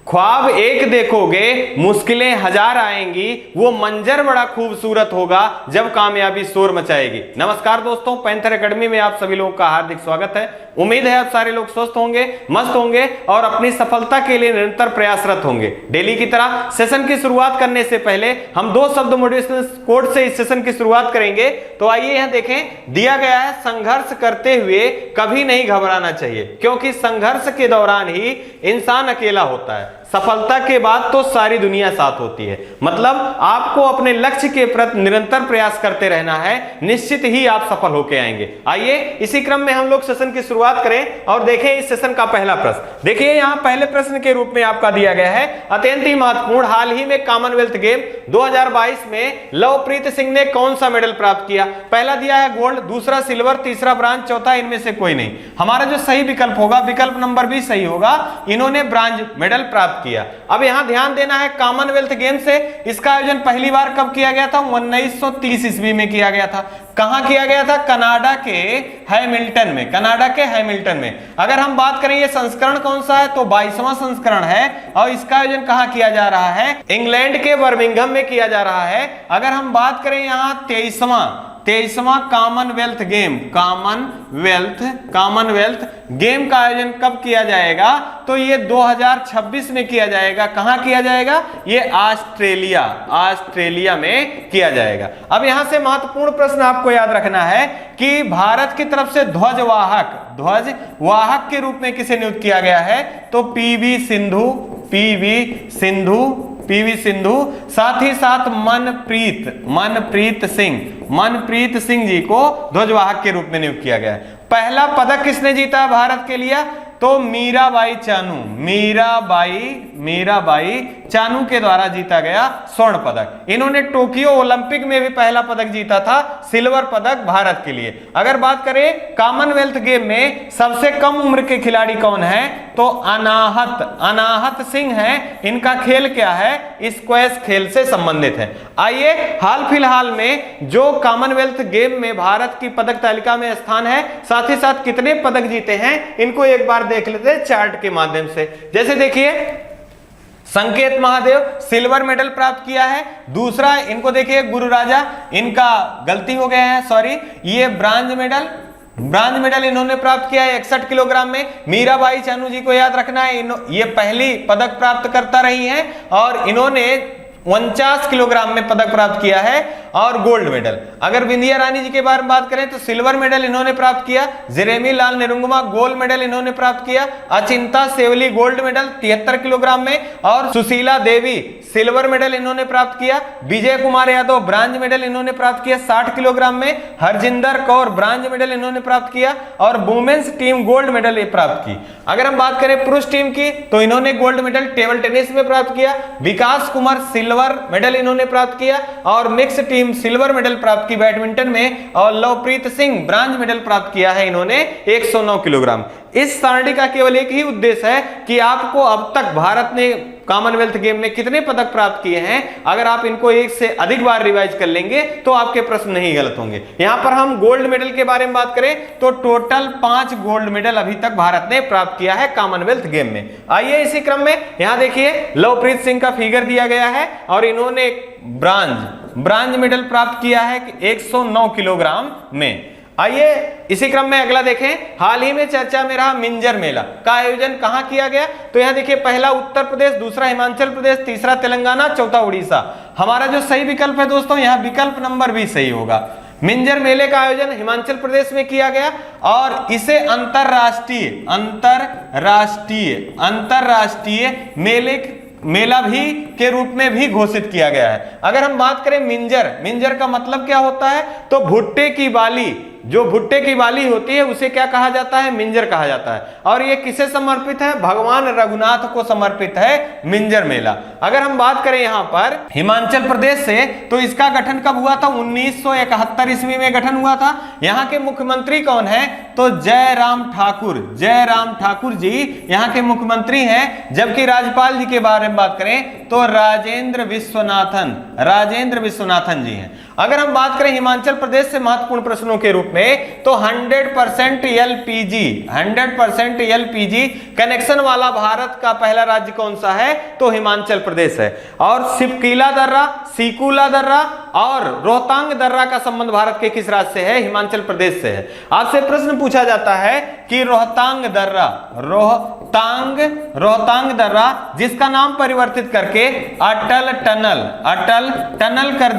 ख्वाब एक देखोगे मुश्किलें हजार आएंगी, वो मंजर बड़ा खूबसूरत होगा जब कामयाबी शोर मचाएगी। नमस्कार दोस्तों, पैंथर एकेडमी में आप सभी लोगों का हार्दिक स्वागत है। उम्मीद है आप सारे लोग स्वस्थ होंगे, मस्त होंगे और अपनी सफलता के लिए निरंतर प्रयासरत होंगे। डेली की तरह सेशन की शुरुआत करने से पहले हम दो शब्द मोटिवेशनल कोट से इस सेशन की शुरुआत करेंगे। तो आइए यहां देखें, दिया गया है संघर्ष करते हुए कभी नहीं घबराना चाहिए, क्योंकि संघर्ष के दौरान ही इंसान अकेला होता है। सफलता के बाद तो सारी दुनिया साथ होती है। मतलब आपको अपने लक्ष्य के प्रति निरंतर प्रयास करते रहना है, निश्चित ही आप सफल होकर आएंगे। आइए इसी क्रम में हम लोग सेशन की शुरुआत करें और देखें इस सेशन का पहला प्रश्न। देखिए यहां पहले प्रश्न के रूप में आपका दिया गया है, अत्यंत ही महत्वपूर्ण, हाल ही में कॉमनवेल्थ गेम 2022 में लवप्रीत सिंह ने कौन सा मेडल प्राप्त किया? पहला दिया है गोल्ड, दूसरा सिल्वर, तीसरा ब्रांज, चौथा इनमें से कोई नहीं। हमारा जो सही विकल्प होगा, विकल्प नंबर भी सही होगा, इन्होंने ब्रांज मेडल प्राप्त किया। अब यहां ध्यान देना है, कॉमनवेल्थ गेम से इसका आयोजन पहली बार कब किया गया था? 1930 ईस्वी में किया गया था। कहां किया गया था? कनाडा के हैमिल्टन में, कनाडा के हैमिल्टन में। अगर हम बात करें ये संस्करण कौन सा है, तो 22वां संस्करण है और इसका आयोजन कहां किया जा रहा है? इंग्लैंड के बर्मिंघम में किया जा रहा है। अगर हम बात करें यहां 23वां कॉमनवेल्थ गेम, कॉमनवेल्थ गेम का आयोजन कब किया जाएगा? तो ये 2026 में किया जाएगा। कहां किया जाएगा? ये ऑस्ट्रेलिया में किया जाएगा। अब यहां से महत्वपूर्ण प्रश्न आपको याद रखना है कि भारत की तरफ से ध्वजवाहक के रूप में किसे नियुक्त किया गया है? तो पीवी सिंधु, साथ ही साथ मनप्रीत सिंह जी को ध्वजवाहक के रूप में नियुक्त किया गया है। पहला पदक किसने जीता है भारत के लिए? तो मीराबाई चानू के द्वारा जीता गया स्वर्ण पदक। इन्होंने टोक्यो ओलंपिक में भी पहला पदक जीता था, सिल्वर पदक भारत के लिए। अगर बात करें कॉमनवेल्थ गेम में सबसे कम उम्र के खिलाड़ी कौन है, तो अनाहत सिंह हैं। इनका खेल क्या है? स्क्वैश खेल से संबंधित है। आइए हाल फिलहाल में जो कॉमनवेल्थ गेम में भारत की पदक तालिका में स्थान है, साथ ही साथ कितने पदक जीते हैं, इनको एक बार देख लेते हैं चार्ट के माध्यम से। जैसे देखिए, संकेत महादेव सिल्वर मेडल प्राप्त किया है। दूसरा इनको देखिए, गुरु राजा, इनका गलती हो गया है, सॉरी, ये ब्रांज मेडल इन्होंने प्राप्त किया है 61 किलोग्राम में। मीराबाई चानू जी को याद रखना है, ये पहली पदक प्राप्त करता रही हैं और इन्होंने 49 किलोग्राम में पदक प्राप्त किया है और गोल्ड मेडल। अगर बिंदिया रानी जी के बारे में बात करें तो सिल्वर मेडल इन्होंने प्राप्त किया। जेरेमी लाल नेरुंगमा गोल्ड मेडल इन्होंने प्राप्त किया। अचिंता सेवली गोल्ड मेडल 73 किलोग्राम में और सुशीला देवी सिल्वर मेडल इन्होंने प्राप्त किया। विजय कुमार यादव ब्रांज मेडल इन्होंने प्राप्त किया 60 किलोग्राम में। हरजिंदर कौर ब्रांज मेडल इन्होंने प्राप्त किया और वुमेन्स टीम गोल्ड मेडल प्राप्त की। अगर हम बात करें पुरुष टीम की तो इन्होंने गोल्ड मेडल टेबल टेनिस में प्राप्त किया। विकास कुमार सिल्वर मेडल इन्होंने प्राप्त किया और मिक्स टीम सिल्वर मेडल प्राप्त की बैडमिंटन में और लवप्रीत सिंह ब्रांज मेडल प्राप्त किया है इन्होंने 109 किलोग्राम। इस सारणी का केवल एक ही उद्देश्य है कि आपको अब तक भारत ने कॉमनवेल्थ गेम में कितने पदक प्राप्त किए हैं, अगर आप इनको एक से अधिक बार रिवाइज कर लेंगे तो आपके प्रश्न नहीं गलत होंगे। यहां पर हम गोल्ड मेडल के बारे में बात करें तो टोटल 5 गोल्ड मेडल अभी तक भारत ने प्राप्त किया है कॉमनवेल्थ गेम में। आइए इसी क्रम में यहां देखिए, लवप्रीत सिंह का फिगर दिया गया है और इन्होंने ब्रांज मेडल प्राप्त किया है 109 किलोग्राम में। आइए इसी क्रम में अगला देखें, हाल ही में चर्चा में रहा मिंजर मेला का आयोजन कहां किया गया? तो यहां देखिए, पहला उत्तर प्रदेश, दूसरा हिमाचल प्रदेश, तीसरा तेलंगाना, चौथा उड़ीसा। हमारा जो सही विकल्प है दोस्तों, यहां विकल्प नंबर भी सही होगा। मिंजर मेले का आयोजन हिमाचल प्रदेश में किया गया और इसे अंतरराष्ट्रीय मेला भी के रूप में भी घोषित किया गया है। अगर हम बात करें मिंजर का मतलब क्या होता है, तो भुट्टे की बाली, जो भुट्टे की बाली होती है उसे क्या कहा जाता है? मिंजर कहा जाता है। और ये किसे समर्पित है? भगवान रघुनाथ को समर्पित है मिंजर मेला। अगर हम बात करें यहाँ पर हिमाचल प्रदेश से, तो इसका गठन कब हुआ था? 1971 ईस्वी में गठन हुआ था। यहाँ के मुख्यमंत्री कौन है? तो जयराम ठाकुर जी यहाँ के मुख्यमंत्री हैं। जबकि राज्यपाल जी के बारे में बात करें तो राजेंद्र विश्वनाथन जी हैं। अगर हम बात करें हिमाचल प्रदेश से महत्वपूर्ण प्रश्नों के रूप में तो 100% एलपीजी कनेक्शन वाला भारत का पहला राज्य कौन सा है? तो हिमाचल प्रदेश है। और सिपकीला दर्रा, सीकुला दर्रा और रोहतांग दर्रा का संबंध भारत के किस राज्य से है? हिमाचल प्रदेश से है। आपसे प्रश्न पूछा जाता है कि रोहतांग दर्रा जिसका नाम परिवर्तित करके अटल टनल कर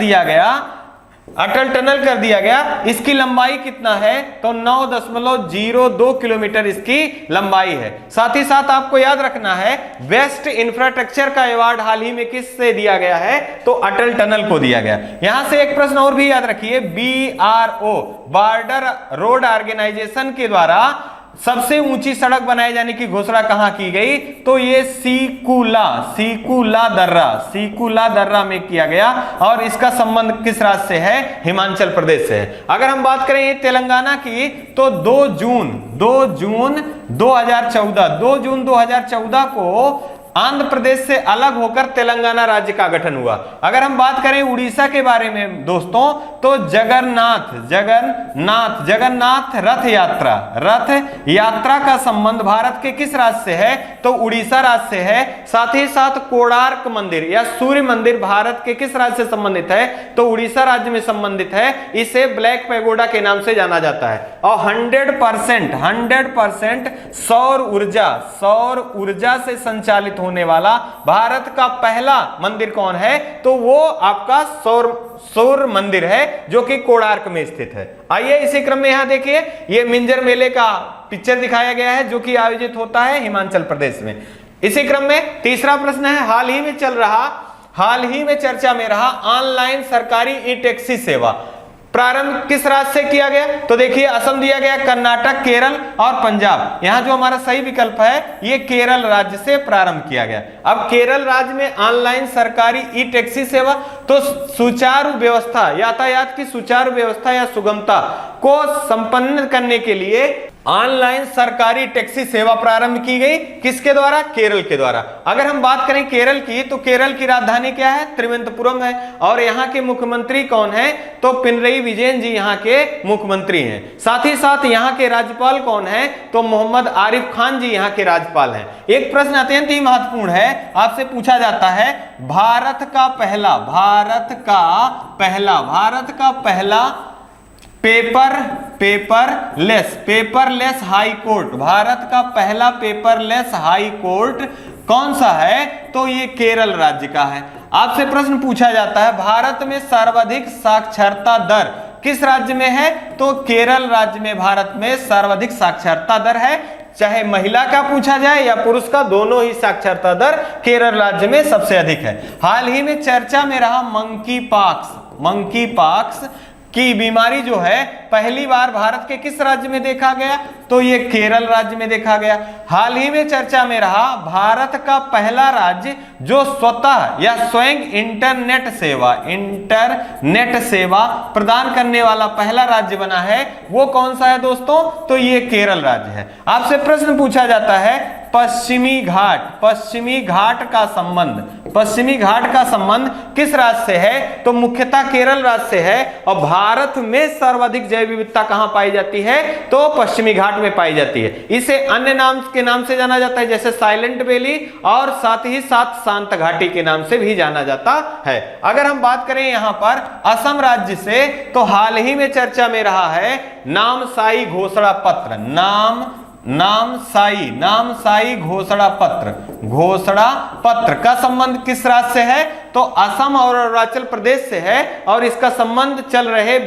दिया गया, इसकी लंबाई कितना है? तो 9.02 किलोमीटर इसकी लंबाई है। साथ ही साथ आपको याद रखना है बेस्ट इंफ्रास्ट्रक्चर का अवार्ड हाल ही में किससे दिया गया है? तो अटल टनल को दिया गया। यहां से एक प्रश्न और भी याद रखिए, BRO बॉर्डर रोड ऑर्गेनाइजेशन के द्वारा सबसे ऊंची सड़क बनाए जाने की घोषणा कहां की गई? तो ये सीकुला दर्रा में किया गया और इसका संबंध किस राज्य से है? हिमाचल प्रदेश से है। अगर हम बात करें तेलंगाना की तो 2 जून 2014 को आंध्र प्रदेश से अलग होकर तेलंगाना राज्य का गठन हुआ। अगर हम बात करें उड़ीसा के बारे में दोस्तों तो जगन्नाथ रथ यात्रा का संबंध भारत के किस राज्य से है? तो उड़ीसा राज्य से है। साथ ही साथ कोणार्क मंदिर या सूर्य मंदिर भारत के किस राज्य से संबंधित है? तो उड़ीसा राज्य में संबंधित है। इसे ब्लैक पैगोडा के नाम से जाना जाता है। और 100% सौर ऊर्जा से संचालित होने वाला भारत का पहला मंदिर कौन है? तो वो आपका सौर मंदिर है जो कि कोणार्क में स्थित है। आइए इसी क्रम में यहां देखिए, ये मिंजर मेले का पिक्चर दिखाया गया है जो कि आयोजित होता है हिमाचल प्रदेश में। इसी क्रम में तीसरा प्रश्न है, हाल ही में चर्चा में रहा ऑनलाइन सरकारी ई टैक्सी सेवा प्रारंभ किस राज्य से किया गया? तो देखिए असम दिया गया, कर्नाटक, केरल और पंजाब। यहां जो हमारा सही विकल्प है ये केरल राज्य से प्रारंभ किया गया। अब केरल राज्य में ऑनलाइन सरकारी ई टैक्सी सेवा तो सुचारू व्यवस्था, यातायात की सुचारू व्यवस्था या सुगमता को संपन्न करने के लिए ऑनलाइन सरकारी टैक्सी सेवा प्रारंभ की गई। किसके द्वारा? केरल के द्वारा। अगर हम बात करें केरल की तो केरल की राजधानी क्या है? त्रिवेंद्रपुरम है। और यहाँ के मुख्यमंत्री कौन है? तो पिनरई विजयन जी यहाँ के मुख्यमंत्री हैं। साथ ही साथ यहाँ के राज्यपाल कौन है? तो मोहम्मद आरिफ खान जी यहाँ के राज्यपाल हैं। एक प्रश्न अत्यंत ही महत्वपूर्ण है, आपसे पूछा जाता है भारत का पहला पेपरलेस हाई कोर्ट, भारत का पहला पेपरलेस हाई कोर्ट कौन सा है? तो ये केरल राज्य का है। आपसे प्रश्न पूछा जाता है भारत में सर्वाधिक साक्षरता दर किस राज्य में है? तो केरल राज्य में भारत में सर्वाधिक साक्षरता दर है। चाहे महिला का पूछा जाए या पुरुष का, दोनों ही साक्षरता दर केरल राज्य में सबसे अधिक है। हाल ही में चर्चा में रहा मंकी पॉक्स की बीमारी जो है पहली बार भारत के किस राज्य में देखा गया? तो ये केरल राज्य में देखा गया। हाल ही में चर्चा में रहा भारत का पहला राज्य जो स्वतः या स्वयं इंटरनेट सेवा प्रदान करने वाला पहला राज्य बना है, वो कौन सा है दोस्तों? तो ये केरल राज्य है। आपसे प्रश्न पूछा जाता है पश्चिमी घाट का संबंध किस राज्य से है? तो मुख्यतः केरल राज्य से है। और भारत में सर्वाधिक जैव विविधता कहां पाई जाती है? तो पश्चिमी घाट में पाई जाती है। इसे अन्य नाम के नाम से जाना जाता है जैसे साइलेंट वैली और साथ ही साथ शांत घाटी के नाम से भी जाना जाता है। अगर हम बात करें यहां पर असम राज्य से तो हाल ही में चर्चा में रहा है नामसाई घोषणा पत्र का संबंध किस राज्य से है? तो असम और अरुणाचल प्रदेश से है और इसका संबंध चल रहे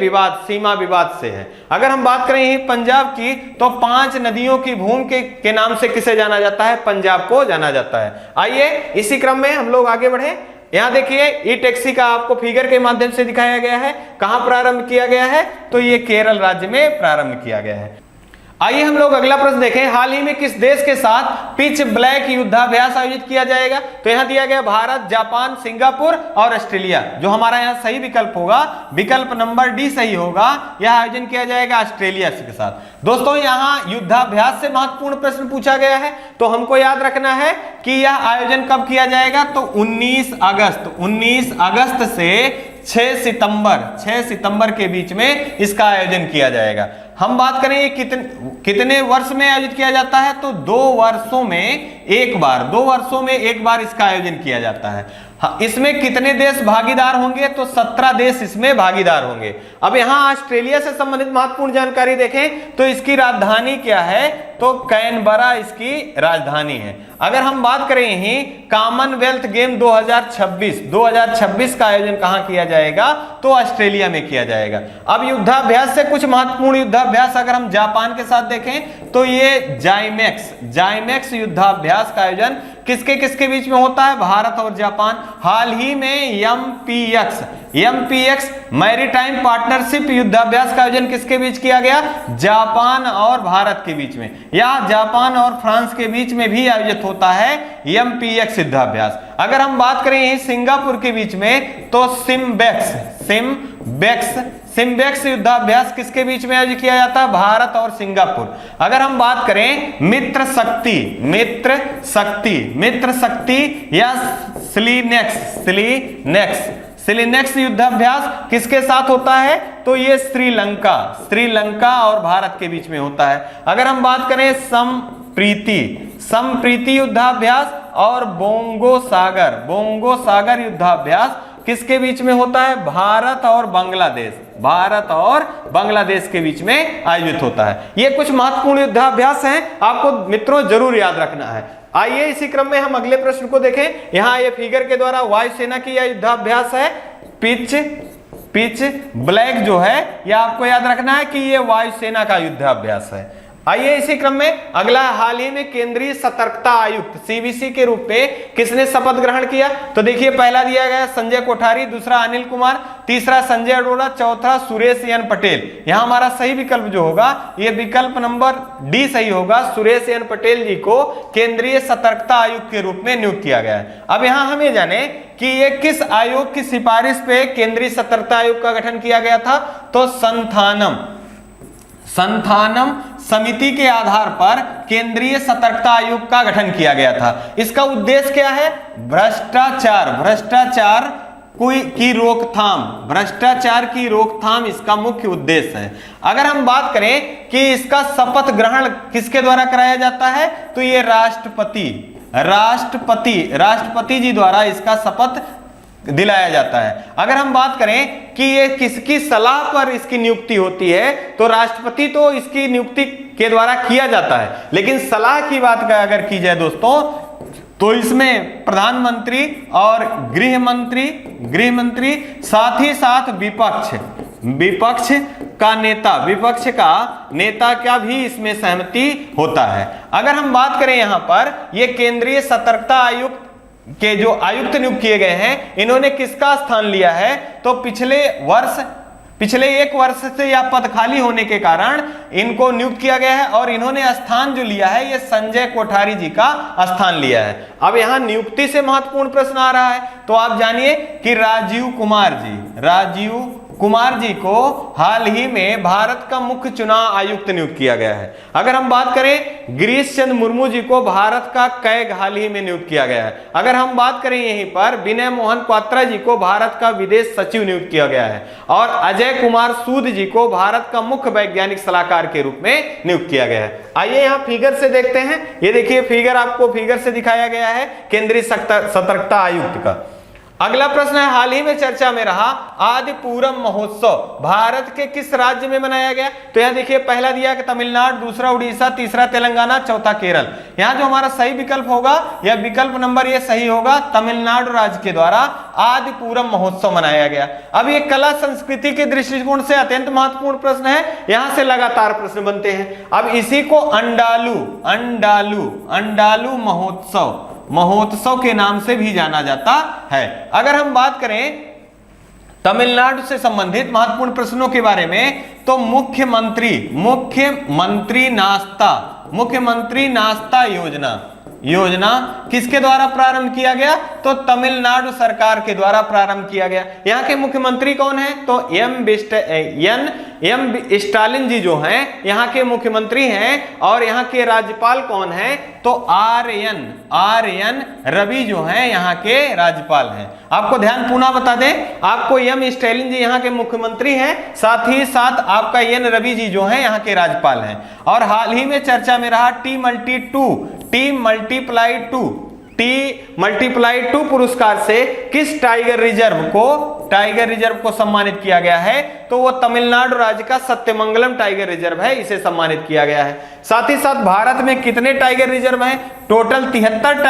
सीमा विवाद से है। अगर हम बात करें पंजाब की तो 5 नदियों की भूमि के नाम से किसे जाना जाता है? पंजाब को जाना जाता है। आइए इसी क्रम में हम लोग आगे बढ़े। यहां देखिए ई टैक्सी का आपको फिगर के माध्यम से दिखाया गया है। कहां प्रारंभ किया गया है? तो ये केरल राज्य में प्रारंभ किया गया है। आइए हम लोग अगला प्रश्न देखें। हाल ही में किस देश के साथ पिच ब्लैक युद्धाभ्यास आयोजित किया जाएगा? तो यहां दिया गया भारत, जापान, सिंगापुर और ऑस्ट्रेलिया। जो हमारा यहां सही विकल्प होगा, विकल्प नंबर डी सही होगा। यह आयोजन किया जाएगा ऑस्ट्रेलिया के साथ। दोस्तों यहां युद्धाभ्यास से महत्वपूर्ण प्रश्न पूछा गया है, तो हमको याद रखना है कि यह आयोजन कब किया जाएगा। तो 19 अगस्त से 6 सितंबर के बीच में इसका आयोजन किया जाएगा। हम बात करें ये कितने वर्ष में आयोजित किया जाता है, तो 2 वर्षों में एक बार इसका आयोजन किया जाता है। हाँ, इसमें कितने देश भागीदार होंगे? तो 17 देश इसमें भागीदार होंगे। अब यहाँ ऑस्ट्रेलिया से संबंधित महत्वपूर्ण जानकारी देखें तो इसकी राजधानी क्या है? तो कैनबरा इसकी राजधानी है। अगर हम बात करें यही कॉमनवेल्थ गेम 2026 का आयोजन कहां किया जाएगा? तो ऑस्ट्रेलिया में किया जाएगा। अब युद्धाभ्यास से कुछ महत्वपूर्ण युद्धाभ्यास अगर हम जापान के साथ देखें तो ये जाइमेक्स युद्धाभ्यास का आयोजन किसके बीच में होता है? भारत और जापान। हाल ही में एमपीएक्स मैरीटाइम पार्टनरशिप युद्धाभ्यास का आयोजन किसके बीच किया गया? जापान और भारत के बीच में, या जापान और फ्रांस के बीच में भी आयोजित होता है एमपीएक्स युद्धाभ्यास। अगर हम बात करें यही सिंगापुर के बीच में तो सिम्बेक्स युद्धाभ्यास किसके बीच में आयोजित किया जाता है? भारत और सिंगापुर। अगर हम बात करें मित्र शक्ति या सिलीनेक्स युद्धाभ्यास किसके साथ होता है? तो ये श्रीलंका और भारत के बीच में होता है। अगर हम बात करें समप्रीति युद्धाभ्यास और बोंगो सागर युद्धाभ्यास किसके बीच में होता है? भारत और बांग्लादेश के बीच में आयोजित होता है। ये कुछ महत्वपूर्ण युद्धाभ्यास हैं, आपको मित्रों जरूर याद रखना है। आइए इसी क्रम में हम अगले प्रश्न को देखें। यहाँ ये फिगर के द्वारा वायुसेना की यह युद्धाभ्यास है। पिच ब्लैक जो है यह आपको याद रखना है कि ये वायुसेना का युद्धाभ्यास है। आइए इसी क्रम में अगला, हाल ही में केंद्रीय सतर्कता आयुक्त सीवीसी के रूप में किसने शपथ ग्रहण किया? तो देखिए पहला दिया गया संजय कोठारी, दूसरा अनिल कुमार, तीसरा संजय अरोड़ा, चौथा सुरेश एन पटेल। यहां हमारा सही विकल्प जो होगा ये विकल्प नंबर डी सही होगा। सुरेश एन पटेल जी को केंद्रीय सतर्कता आयुक्त के रूप में नियुक्त किया गया है। अब यहां हमें जाने कि ये किस आयोग की सिफारिश पे केंद्रीय सतर्कता आयोग का गठन किया गया था? तो संथानम समिति के आधार पर केंद्रीय सतर्कता आयोग का गठन किया गया था। इसका उद्देश्य क्या है? भ्रष्टाचार की रोकथाम इसका मुख्य उद्देश्य है। अगर हम बात करें कि इसका शपथ ग्रहण किसके द्वारा कराया जाता है, तो ये राष्ट्रपति जी द्वारा इसका शपथ दिलाया जाता है। अगर हम बात करें कि ये किसकी सलाह पर इसकी नियुक्ति होती है, तो राष्ट्रपति तो इसकी नियुक्ति के द्वारा किया जाता है, लेकिन सलाह की बात अगर की जाए दोस्तों तो इसमें प्रधानमंत्री और गृह मंत्री साथ ही साथ विपक्ष का नेता का भी इसमें सहमति होता है। अगर हम बात करें यहाँ पर ये केंद्रीय सतर्कता आयुक्त के जो आयुक्त नियुक्त किए गए हैं, इन्होंने किसका स्थान लिया है? तो पिछले एक वर्ष से यह पद खाली होने के कारण इनको नियुक्त किया गया है, और इन्होंने स्थान जो लिया है ये संजय कोठारी जी का स्थान लिया है। अब यहाँ नियुक्ति से महत्वपूर्ण प्रश्न आ रहा है, तो आप जानिए कि राजीव कुमार जी को हाल ही में भारत का मुख्य चुनाव आयुक्त नियुक्त किया गया है। अगर हम बात करें गिरीश चंद्र मुर्मू जी को भारत का कैग हाल ही में नियुक्त किया गया है। अगर हम बात करें यहीं पर विनय मोहन क्वात्रा जी को भारत का विदेश सचिव नियुक्त किया गया है, और अजय कुमार सूद जी को भारत का मुख्य वैज्ञानिक सलाहकार के रूप में नियुक्त किया गया है। आइए यहाँ फिगर से देखते हैं। ये देखिए फिगर, आपको फिगर से दिखाया गया है केंद्रीय सतर्कता आयुक्त का। अगला प्रश्न है, हाल ही में चर्चा में रहा आदि पूरम महोत्सव भारत के किस राज्य में मनाया गया? तो यहां देखिए पहला दिया कि तमिलनाडु, दूसरा उड़ीसा, तीसरा तेलंगाना, चौथा केरल। यहां जो हमारा सही विकल्प होगा यह विकल्प नंबर ये सही होगा, तमिलनाडु राज्य के द्वारा आदि पूरम महोत्सव मनाया गया। अब ये कला संस्कृति के दृष्टिकोण से अत्यंत महत्वपूर्ण प्रश्न है, यहां से लगातार प्रश्न बनते हैं। अब इसी को अंडालू महोत्सव के नाम से भी जाना जाता है। अगर हम बात करें तमिलनाडु से संबंधित महत्वपूर्ण प्रश्नों के बारे में, तो मुख्यमंत्री नाश्ता योजना किसके द्वारा प्रारंभ किया गया? तो तमिलनाडु सरकार के द्वारा प्रारंभ किया गया। यहाँ के मुख्यमंत्री कौन है? तो एम स्टालिन जी जो हैं यहाँ के मुख्यमंत्री हैं। और यहाँ के राज्यपाल कौन हैं? तो आर एन रवि जो हैं यहाँ के राज्यपाल हैं। आपको ध्यान पुनः बता दें, आपको एम स्टालिन जी यहाँ के मुख्यमंत्री हैं, साथ ही साथ आपका एन रवि जी जो हैं यहाँ के राज्यपाल हैं। और हाल ही में चर्चा में रहा टी मल्टीप्लाई टू पुरस्कार से किस टाइगर रिजर्व को सम्मानित किया गया है? तो वो तमिलनाडु राज्य का सत्यमंगलम टाइगर रिजर्व है, इसे सम्मानित किया गया है। साथ ही साथ भारत में कितने टाइगर रिजर्व हैं? टोटल 53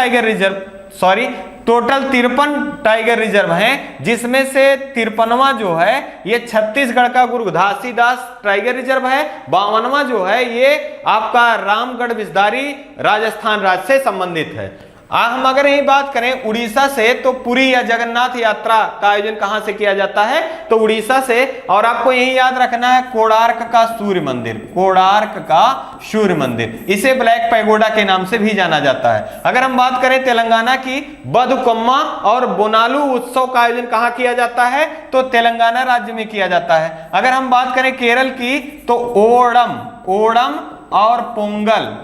टाइगर रिजर्व हैं, जिसमें से 53वां जो है ये छत्तीसगढ़ का गुरु घासीदास टाइगर रिजर्व है। 52वां जो है ये आपका रामगढ़ बिस्दारी राजस्थान राज्य से संबंधित है। हम अगर यही बात करें उड़ीसा से, तो पुरी या जगन्नाथ यात्रा का आयोजन कहां से किया जाता है? तो उड़ीसा से। और आपको यही याद रखना है कोणार्क का सूर्य मंदिर, इसे ब्लैक पैगोडा के नाम से भी जाना जाता है। अगर हम बात करें तेलंगाना की, बथुकम्मा और बोनालू उत्सव का आयोजन कहां किया जाता है? तो तेलंगाना राज्य में किया जाता है। अगर हम बात करें केरल की, तो ओणम और पोंगल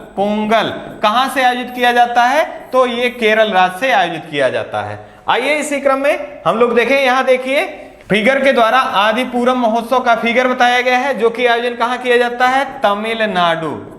कहां से आयोजित किया जाता है? तो ये केरल राज्य से आयोजित किया जाता है। आइए इसी क्रम में हम लोग देखें, यहां देखिए फिगर के द्वारा आदिपुरम महोत्सव का फिगर बताया गया है, जो कि आयोजन कहां किया जाता है?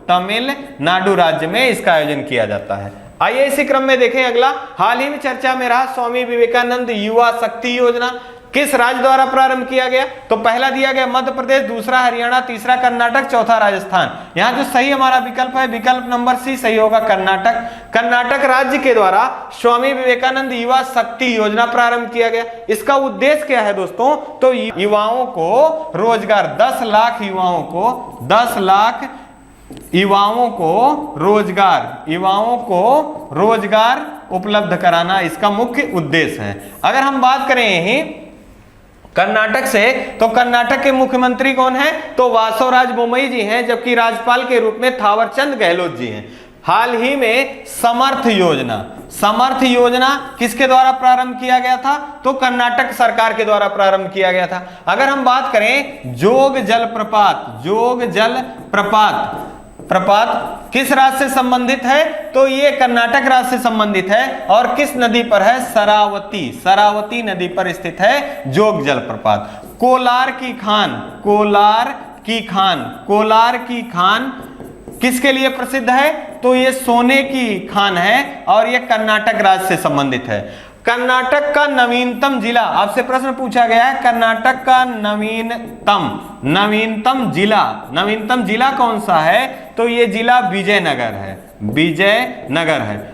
तमिलनाडु राज्य में इसका आयोजन किया जाता है। आइए इसी क्रम में देखें अगला, हाल ही में चर्चा में रहा स्वामी विवेकानंद युवा शक्ति योजना किस राज्य द्वारा प्रारंभ किया गया? तो पहला दिया गया मध्य प्रदेश, दूसरा हरियाणा, तीसरा कर्नाटक, चौथा राजस्थान। यहाँ जो सही हमारा विकल्प है, विकल्प नंबर सी सही होगा, कर्नाटक राज्य के द्वारा स्वामी विवेकानंद युवा शक्ति योजना प्रारंभ किया गया। इसका उद्देश्य क्या है दोस्तों? तो युवाओं को रोजगार, 10 लाख युवाओं को रोजगार उपलब्ध कराना इसका मुख्य उद्देश्य है। अगर हम बात करें यही कर्नाटक से, तो कर्नाटक के मुख्यमंत्री कौन है? तो वासवराज बोम्मई जी हैं, जबकि राज्यपाल के रूप में थावरचंद गहलोत जी हैं। हाल ही में समर्थ योजना किसके द्वारा प्रारंभ किया गया था? तो कर्नाटक सरकार के द्वारा प्रारंभ किया गया था। अगर हम बात करें जोग जलप्रपात किस राज्य से संबंधित है? तो ये कर्नाटक राज्य से संबंधित है। और किस नदी पर है? शरावती नदी पर स्थित है जोग जलप्रपात। कोलार की खान किसके लिए प्रसिद्ध है? तो ये सोने की खान है और ये कर्नाटक राज्य से संबंधित है। कर्नाटक का नवीनतम जिला, आपसे प्रश्न पूछा गया है, कर्नाटक का नवीनतम जिला कौन सा है? तो ये जिला विजयनगर है।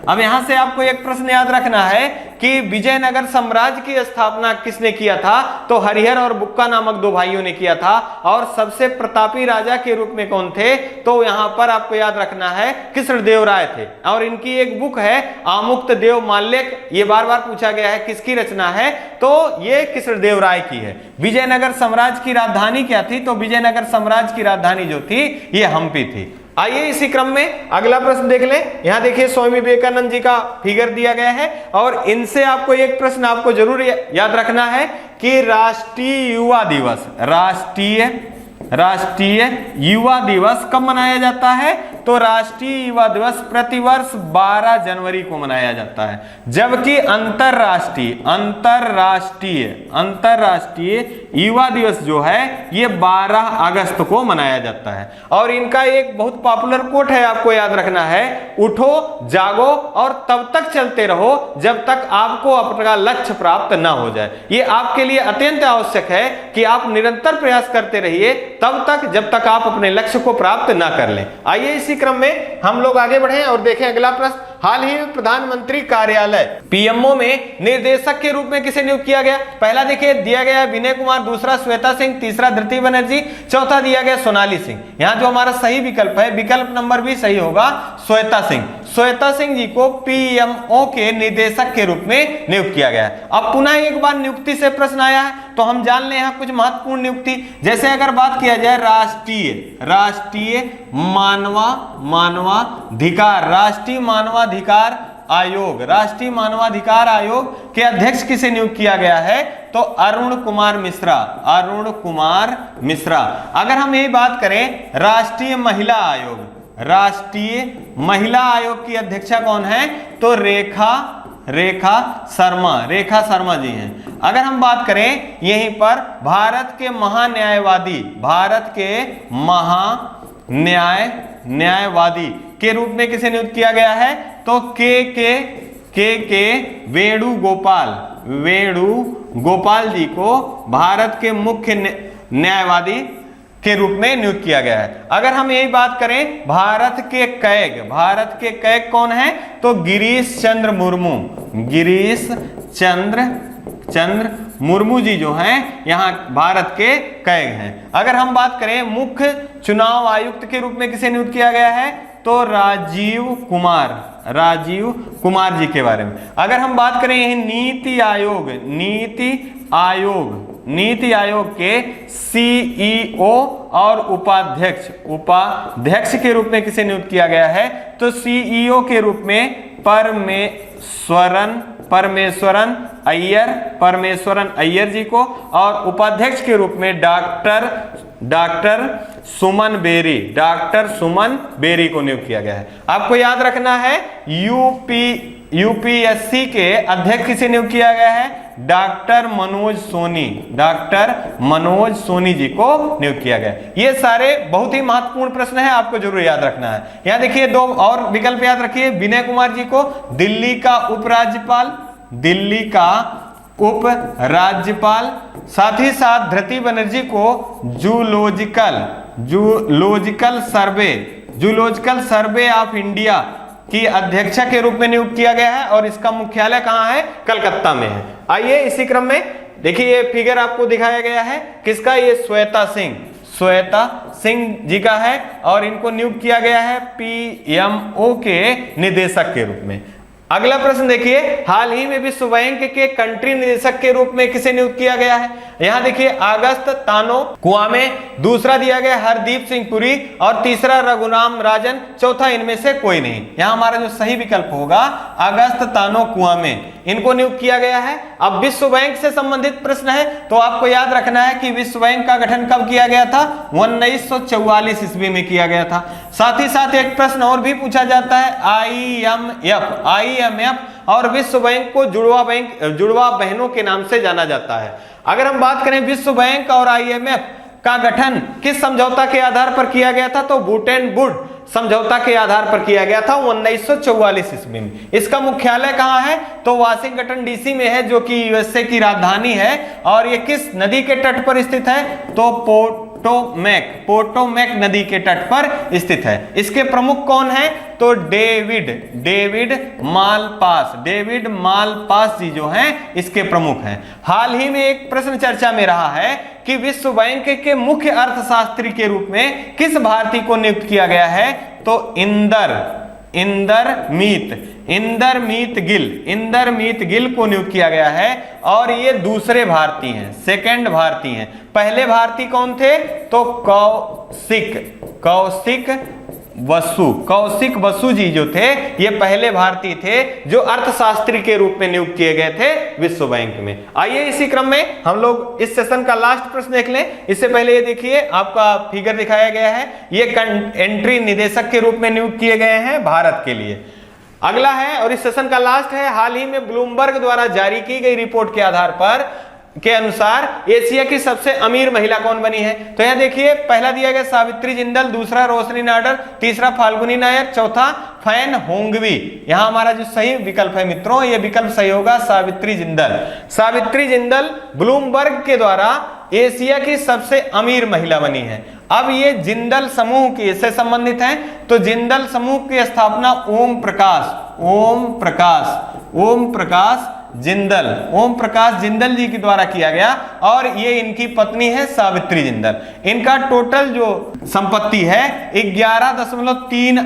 अब यहां से आपको एक प्रश्न याद रखना है कि विजयनगर साम्राज्य की स्थापना किसने किया था? तो हरिहर और बुक्का नामक 2 भाइयों ने किया था। और सबसे प्रतापी राजा के रूप में कौन थे? तो यहां पर आपको याद रखना है कृष्णदेवराय थे। और इनकी एक बुक है आमुक्तदेव माल्यक, ये बार बार पूछा गया है किसकी रचना है? तो ये कृष्णदेवराय की है। विजयनगर साम्राज्य की राजधानी क्या थी? तो विजयनगर साम्राज्य की राजधानी जो थी ये हम्पी थी। आइए इसी क्रम में अगला प्रश्न देख लें। यहां देखिए स्वामी विवेकानंद जी का फिगर दिया गया है और इनसे आपको एक प्रश्न आपको जरूर याद रखना है कि राष्ट्रीय युवा दिवस कब मनाया जाता है? तो राष्ट्रीय युवा दिवस प्रतिवर्ष 12 जनवरी को मनाया जाता है, जबकि अंतरराष्ट्रीय युवा दिवस जो है ये 12 अगस्त को मनाया जाता है। और इनका एक बहुत पॉपुलर कोट है, आपको याद रखना है, उठो जागो और तब तक चलते रहो जब तक आपको अपना लक्ष्य प्राप्त न हो जाए। ये आपके लिए अत्यंत आवश्यक है कि आप निरंतर प्रयास करते रहिए तब तक जब तक आप अपने लक्ष्य को प्राप्त ना कर लें। आइए इसी क्रम में हम लोग आगे बढ़ें और देखें अगला प्रश्न। हाल ही में प्रधानमंत्री कार्यालय पीएमओ में निर्देशक के रूप में किसे नियुक्त किया गया? पहला देखिए दिया गया विनय कुमार, दूसरा श्वेता सिंह, तीसरा धृति बनर्जी, चौथा दिया गया सोनाली सिंह। यहाँ जो हमारा सही विकल्प है, विकल्प नंबर भी सही होगा, श्वेता सिंह जी को पीएमओ के निदेशक के रूप में नियुक्त किया गया है। अब पुनः एक बार नियुक्ति से प्रश्न आया है, तो हम जान लें यहाँ कुछ महत्वपूर्ण नियुक्ति। जैसे अगर बात किया जाए राष्ट्रीय मानवाधिकार, राष्ट्रीय मानवाधिकार आयोग के अध्यक्ष किसे नियुक्त किया गया है? तो अरुण कुमार मिश्रा। अगर हम यही बात करें राष्ट्रीय महिला आयोग की अध्यक्षा कौन है? तो रेखा शर्मा जी हैं। अगर हम बात करें यहीं पर भारत के न्यायवादी के रूप में किसे नियुक्त किया गया है? तो के वेणुगोपाल जी को भारत के मुख्य न्यायवादी के रूप में नियुक्त किया गया है। अगर हम यही बात करें भारत के कैग कौन है? तो गिरीश चंद्र मुर्मू जी जो हैं यहाँ भारत के कैग हैं। अगर हम बात करें मुख्य चुनाव आयुक्त के रूप में किसे नियुक्त किया गया है? तो राजीव कुमार जी के बारे में। अगर हम बात करें यही नीति आयोग के सीईओ और उपाध्यक्ष के रूप में किसे नियुक्त किया गया है? तो सीईओ के रूप में परमेश्वरन अय्यर जी को, और उपाध्यक्ष के रूप में डॉक्टर सुमन बेरी को नियुक्त किया गया है। आपको याद रखना है यूपीएससी के अध्यक्ष किसे नियुक्त किया गया है? डॉक्टर मनोज सोनी जी को नियुक्त किया गया। ये सारे बहुत ही महत्वपूर्ण प्रश्न हैं, आपको जरूर याद रखना है। यहाँ देखिए दो और विकल्प याद रखिए। विनय कुमार जी को दिल्ली का उपराज्यपाल, साथ ही साथ धृति बनर्जी को जूलॉजिकल सर्वे ऑफ इंडिया की अध्यक्षा के रूप में नियुक्त किया गया है, और इसका मुख्यालय कहाँ है? कलकत्ता में है। आइए इसी क्रम में देखिए ये फिगर आपको दिखाया गया है किसका? ये श्वेता सिंह जी का है, और इनको नियुक्त किया गया है पीएमओ के निदेशक के रूप में। अगला प्रश्न देखिए, हाल ही में विश्व बैंक के कंट्री निदेशक के रूप में किसे नियुक्त किया गया है? यहां देखिए अगस्त तानो कुआमे, दूसरा दिया गया हरदीप सिंह पुरी, और तीसरा रघुराम राजन, चौथा इनमें से कोई नहीं। यहां हमारा जो सही विकल्प होगा अगस्त तानो कुआमे, इनको नियुक्त किया गया है। अब विश्व बैंक से संबंधित प्रश्न है, तो आपको याद रखना है कि विश्व बैंक का गठन कब किया गया था? 1944 ईस्वी में किया गया था। साथ ही साथ एक प्रश्न और भी पूछा जाता है, IMF और विश्व बैंक को जुड़वा बहनों के नाम से जाना जाता है। अगर हम बात करें विश्व बैंक और IMF का गठन किस समझौता के आधार पर किया गया था? तो बूटेन वुड समझौता के आधार पर किया गया था 1944 ईस्वी में। इसका मुख्यालय कहाँ है? तो वाशिंगटन डीसी में है, जो कि यूएसए की राजधानी है, और ये किस नदी के तट पर स्थित है? तो पोटोमैक नदी के तट पर स्थित है। इसके प्रमुख कौन है? तो डेविड मालपास जी जो हैं इसके प्रमुख हैं। हाल ही में एक प्रश्न चर्चा में रहा है कि विश्व बैंक के मुख्य अर्थशास्त्री के रूप में किस भारतीय को नियुक्त किया गया है? तो इंदरमीत गिल को नियुक्त किया गया है, और ये दूसरे भारतीय हैं, सेकंड भारतीय हैं। पहले भारतीय कौन थे? तो कौशिक बसु जी जो थे, ये पहले भारतीय थे जो अर्थशास्त्री के रूप में नियुक्त किए गए थे विश्व बैंक में। आइए इसी क्रम में हम लोग इस सेशन का लास्ट प्रश्न देख लें। इससे पहले ये देखिए आपका फिगर दिखाया गया है, ये एंट्री निदेशक के रूप में नियुक्त किए गए हैं भारत के लिए। अगला है और इस सेशन का लास्ट है, हाल ही में ब्लूमबर्ग द्वारा जारी की गई रिपोर्ट के आधार पर के अनुसार एशिया की सबसे अमीर महिला कौन बनी है? तो यहां देखिए पहला दिया गया सावित्री जिंदल, दूसरा रोशनी नाडर, तीसरा फाल्गुनी नायर, चौथा फैन होंगवी। यहां हमारा जो सही विकल्प है मित्रों, यह विकल्प सही होगा सावित्री जिंदल ब्लूमबर्ग के द्वारा एशिया की सबसे अमीर महिला बनी है। अब ये जिंदल समूह की इससे संबंधित है, तो जिंदल समूह की स्थापना ओम प्रकाश जिंदल जी के द्वारा किया गया, और ये इनकी पत्नी है सावित्री जिंदल। इनका टोटल जो संपत्ति है 11.3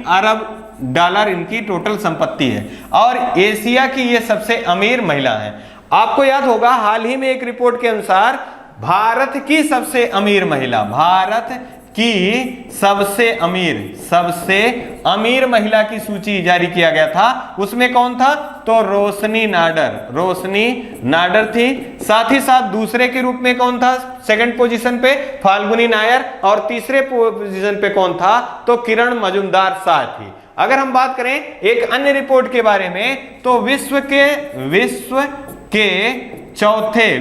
अरब डॉलर इनकी टोटल संपत्ति है, और एशिया की ये सबसे अमीर महिला है। आपको याद होगा हाल ही में एक रिपोर्ट के अनुसार भारत की सबसे अमीर महिला, भारत की सबसे अमीर महिला की सूची जारी किया गया था। उसमें कौन था? तो रोशनी नाडर थी। साथ ही साथ दूसरे के रूप में कौन था? सेकंड पोजीशन पे फाल्गुनी नायर, और तीसरे पोजीशन पे कौन था? तो किरण मजुमदार शाह थी। अगर हम बात करें एक अन्य रिपोर्ट के बारे में, तो विश्व के चौथे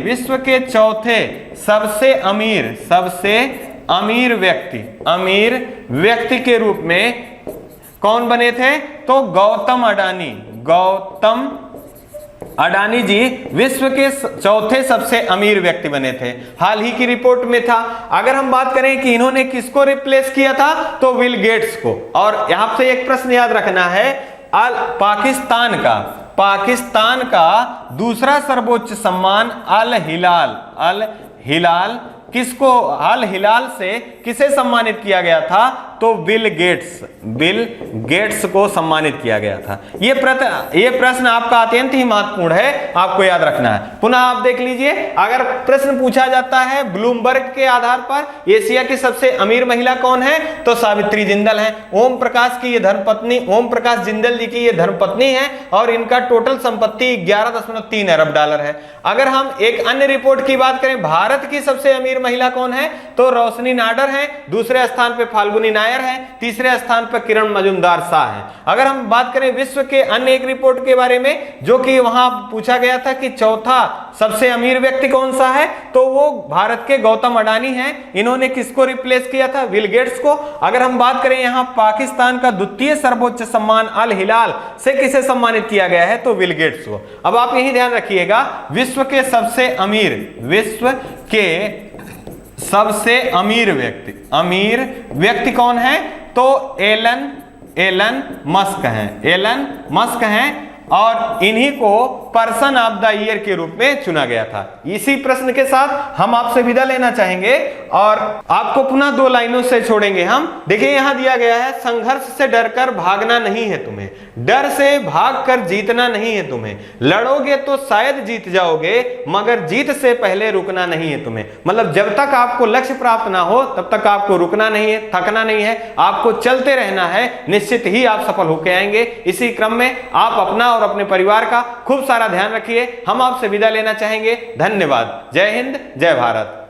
सबसे अमीर व्यक्ति के रूप में कौन बने थे? तो गौतम अडानी जी विश्व के चौथे सबसे अमीर व्यक्ति बने थे, हाल ही की रिपोर्ट में था। अगर हम बात करें कि इन्होंने किसको रिप्लेस किया था, तो बिल गेट्स को। और यहां से एक प्रश्न याद रखना है, पाकिस्तान का दूसरा सर्वोच्च सम्मान अल हिलाल से किसे सम्मानित किया गया था? तो बिल गेट्स को सम्मानित किया गया था। ये प्रश्न आपका अत्यंत ही महत्वपूर्ण है, आपको याद रखना है। पुनः आप देख लीजिए, अगर प्रश्न पूछा जाता है ब्लूमबर्ग के आधार पर एशिया की सबसे अमीर महिला कौन है, तो सावित्री जिंदल है। ओम प्रकाश जिंदल जी की ये धर्मपत्नी है, और इनका टोटल संपत्ति 11.3 अरब डॉलर है। अगर हम एक अन्य रिपोर्ट की बात करें, भारत की सबसे अमीर महिला कौन है, तो रोशनी नाडर है। दूसरे स्थान पे फाल्गुनी नायर है, तीसरे स्थान पर किरण मजुमदार शाह है। अगर हम बात करें विश्व के अन्य एक रिपोर्ट के बारे में, जो कि वहां पूछा गया था कि चौथा सबसे अमीर व्यक्ति कौन सा है, तो वो भारत के गौतम अडानी हैं। इन्होंने किसको रिप्लेस किया था? बिल गेट्स को। अगर हम बात करें यहाँ पाकिस्तान का द्वितीय सर्वोच्च सम्मान अल हिलाल से किसे सम्मानित किया गया है, तो बिल गेट्स को। अब आप यही ध्यान रखिएगा, विश्व के सबसे अमीर व्यक्ति कौन है, तो एलन मस्क हैं, और इन्हीं को पर्सन ऑफ द ईयर के रूप में चुना गया था। इसी प्रश्न के साथ हम आपसे विदा लेना चाहेंगे और आपको पुनः 2 लाइनों से छोड़ेंगे हम। देखिए यहां दिया गया है, संघर्ष से डरकर भागना नहीं है तुम्हें, डर से भागकर जीतना नहीं है तुम्हें, लड़ोगे तो शायद जीत जाओगे, मगर जीत से पहले रुकना नहीं है तुम्हें। मतलब जब तक आपको लक्ष्य प्राप्त ना हो तब तक आपको रुकना नहीं है, थकना नहीं है, आपको चलते रहना है, निश्चित ही आप सफल होकर आएंगे। इसी क्रम में आप अपना और अपने परिवार का खूब सारा ध्यान रखिए। हम आपसे विदा लेना चाहेंगे। धन्यवाद। जय हिंद, जय भारत।